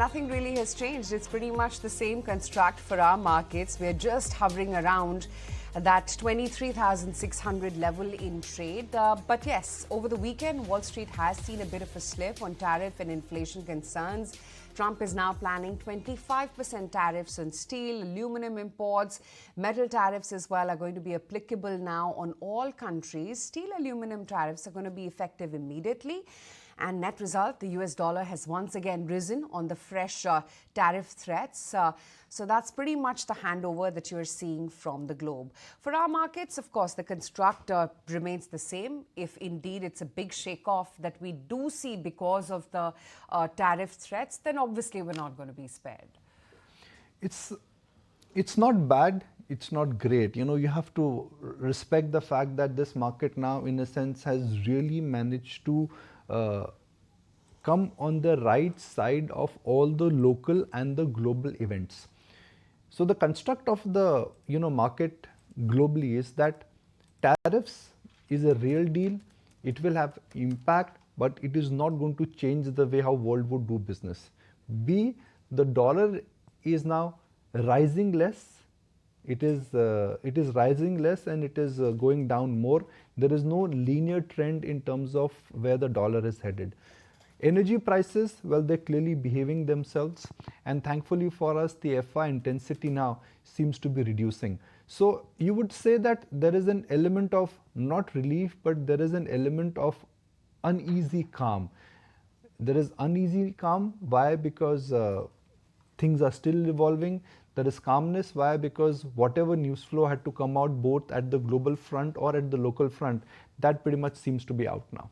nothing really has changed. It's pretty much the same construct for our markets. We're just hovering around that 23,600 level in trade. But yes, over the weekend, Wall Street has seen a bit of a slip on tariff and inflation concerns. Trump is now planning 25% tariffs on steel, aluminum imports. Metal tariffs as well are going to be applicable now on all countries. Steel, aluminum tariffs are going to be effective immediately. And net result, the US dollar has once again risen on the fresh tariff threats. So that's pretty much the handover that you're seeing from the globe. For our markets, of course, the construct remains the same. If indeed it's a big shake-off that we do see because of the tariff threats, then obviously we're not going to be spared. It's not bad. It's not great. You know, you have to respect the fact that this market now, in a sense, has really managed to come on the right side of all the local and the global events. So the construct of the market globally is that tariffs is a real deal. It will have impact, but it is not going to change the way how world would do business. B, the dollar is now rising less. It is rising less and it is going down more. There is no linear trend in terms of where the dollar is headed. Energy prices, well, they're clearly behaving themselves, and thankfully for us, the FII intensity now seems to be reducing. So you would say that there is an element of not relief, but there is an element of uneasy calm. There is uneasy calm. Why? Because things are still evolving. There is calmness. Why? Because whatever news flow had to come out both at the global front or at the local front, that pretty much seems to be out now.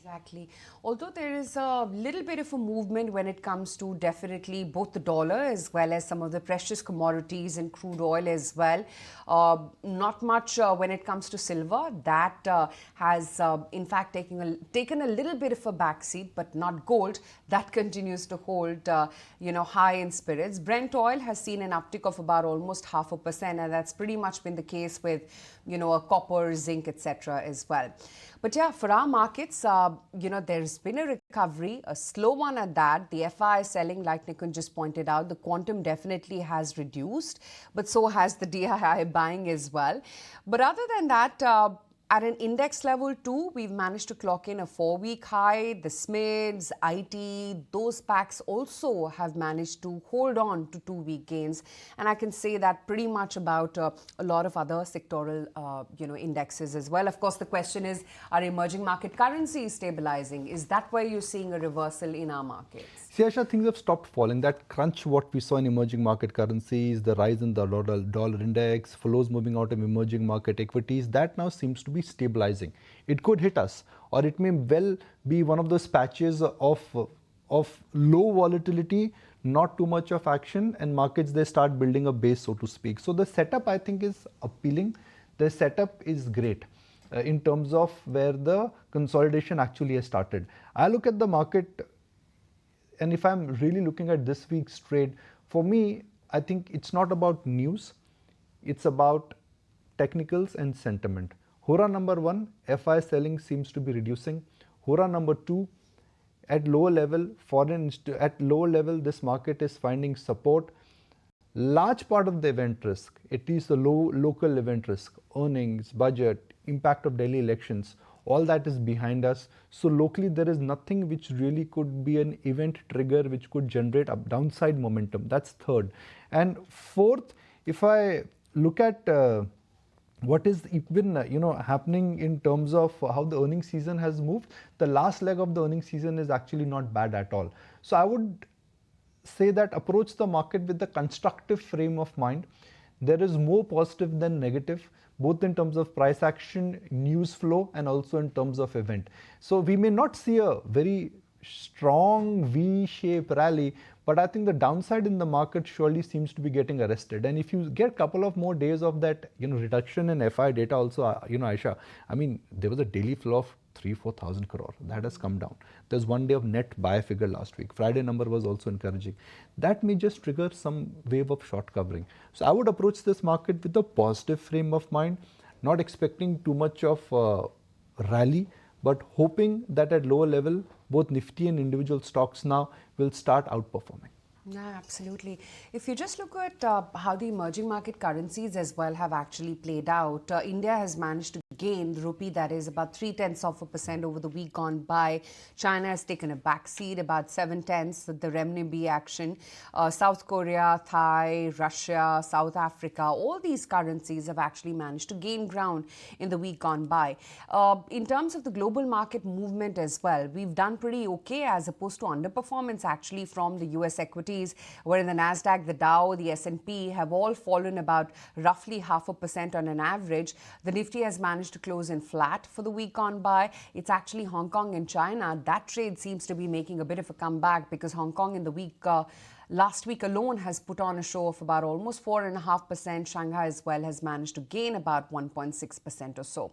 Exactly. Although there is a little bit of a movement when it comes to definitely both the dollar as well as some of the precious commodities and crude oil as well. Not much when it comes to silver. That has in fact taken a little bit of a backseat, but not gold. That continues to hold high in spirits. Brent oil has seen an uptick of about almost 0.5%, and that's pretty much been the case with copper, zinc, etc. as well. But yeah, for our markets, there's been a recovery, a slow one at that. The FII selling, like Nikun just pointed out, the quantum definitely has reduced, but so has the DII buying as well. But other than that, at an index level too, we've managed to clock in a 4-week high. The SMIDs, IT, those packs also have managed to hold on to 2-week gains. And I can say that pretty much about a lot of other sectoral, indexes as well. Of course, the question is, are emerging market currencies stabilizing? Is that where you're seeing a reversal in our markets? See, Asha, things have stopped falling. That crunch, what we saw in emerging market currencies, the rise in the dollar index, flows moving out of emerging market equities, that now seems to be stabilizing. It could hit us, or it may well be one of those patches of low volatility, not too much of action, and markets, they start building a base, so to speak. So the setup, I think, is appealing. The setup is great in terms of where the consolidation actually has started. I look at the market, and if I'm really looking at this week's trade, for me, I think it's not about news. It's about technicals and sentiment. Hurrah number 1, FI selling seems to be reducing. Hurrah number 2, at lower level, this market is finding support. Large part of the event risk, at least the local event risk, earnings, budget, impact of Delhi elections, all that is behind us. So locally, there is nothing which really could be an event trigger which could generate a downside momentum. That's third. And fourth, if I look at what is even happening in terms of how the earnings season has moved, the last leg of the earnings season is actually not bad at all. So I would say that approach the market with the constructive frame of mind. There is more positive than negative, both in terms of price action, news flow, and also in terms of event. So we may not see a very strong V-shaped rally, but I think the downside in the market surely seems to be getting arrested. And if you get a couple of more days of that, reduction in FI data also, Aisha, I mean, there was a daily flow of 3,000-4,000 crore. That has come down. There's one day of net buy figure last week. Friday number was also encouraging. That may just trigger some wave of short covering. So I would approach this market with a positive frame of mind, not expecting too much of rally, but hoping that at lower level, both Nifty and individual stocks now will start outperforming. Yeah, absolutely. If you just look at how the emerging market currencies as well have actually played out, India has managed to gain the rupee, that is about 0.3% over the week gone by. China has taken a backseat, about 0.7, the renminbi action. South Korea, Thai, Russia, South Africa, all these currencies have actually managed to gain ground in the week gone by. In terms of the global market movement as well, we've done pretty okay as opposed to underperformance actually from the US equities, where the Nasdaq, the Dow, the S&P have all fallen about roughly 0.5% on an average. The Nifty has managed to close in flat for the week gone by. It's actually Hong Kong and China. That trade seems to be making a bit of a comeback because Hong Kong in the week last week alone has put on a show of about almost 4.5%. Shanghai as well has managed to gain about 1.6% or so.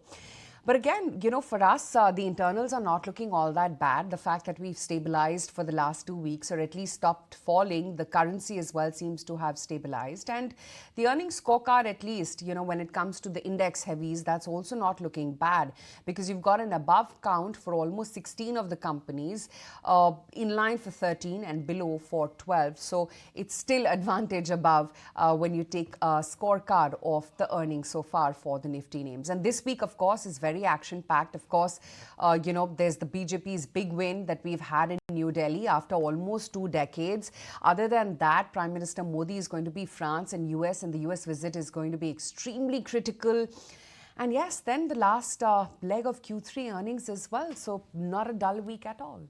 But again, for us, the internals are not looking all that bad. The fact that we've stabilized for the last 2 weeks, or at least stopped falling, the currency as well seems to have stabilized. And the earnings scorecard, at least, when it comes to the index heavies, that's also not looking bad, because you've got an above count for almost 16 of the companies, in line for 13 and below for 12. So it's still advantage above when you take a scorecard of the earnings so far for the Nifty names. And this week, of course, is very action-packed. Of course, there's the BJP's big win that we've had in New Delhi after almost 2 decades. Other than that, Prime Minister Modi is going to be France and US, and the US visit is going to be extremely critical. And yes, then the last leg of Q3 earnings as well. So not a dull week at all.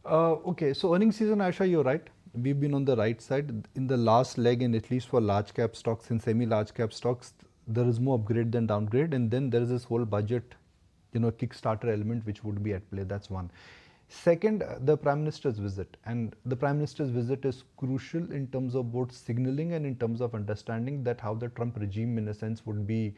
Okay, so earnings season, Aisha, you're right. We've been on the right side. In the last leg, and at least for large cap stocks and semi-large cap stocks, there is more upgrade than downgrade, and then there is this whole budget, Kickstarter element which would be at play. That's one. Second, the Prime Minister's visit, and the Prime Minister's visit is crucial in terms of both signaling and in terms of understanding that how the Trump regime, in a sense, would be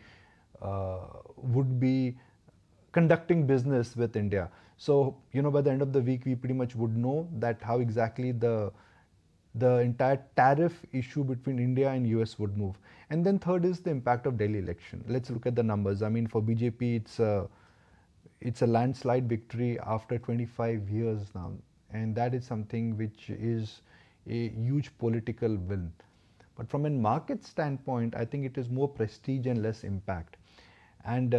conducting business with India. So, by the end of the week, we pretty much would know that how exactly the entire tariff issue between India and US would move. And then third is the impact of Delhi election. Let's look at the numbers. I mean, for BJP, it's a landslide victory after 25 years now. And that is something which is a huge political win. But from a market standpoint, I think it is more prestige and less impact. And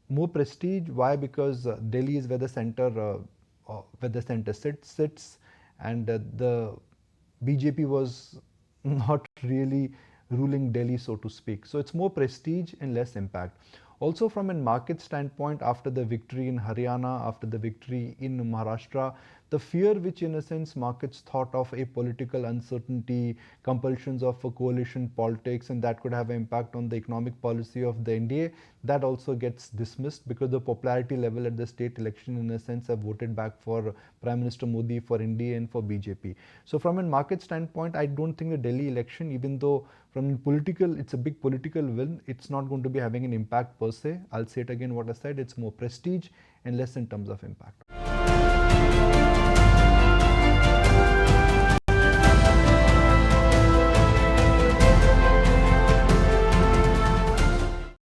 more prestige, why? Because Delhi is where the center sits, and the BJP was not really ruling Delhi, so to speak. So it's more prestige and less impact. Also, from a market standpoint, after the victory in Haryana, after the victory in Maharashtra, the fear which in a sense markets thought of a political uncertainty, compulsions of a coalition politics, and that could have an impact on the economic policy of the NDA, that also gets dismissed because the popularity level at the state election in a sense have voted back for Prime Minister Modi, for NDA and for BJP. So from a market standpoint, I don't think the Delhi election, even though from political, it's a big political win, it's not going to be having an impact per se. I'll say it again what I said, it's more prestige and less in terms of impact.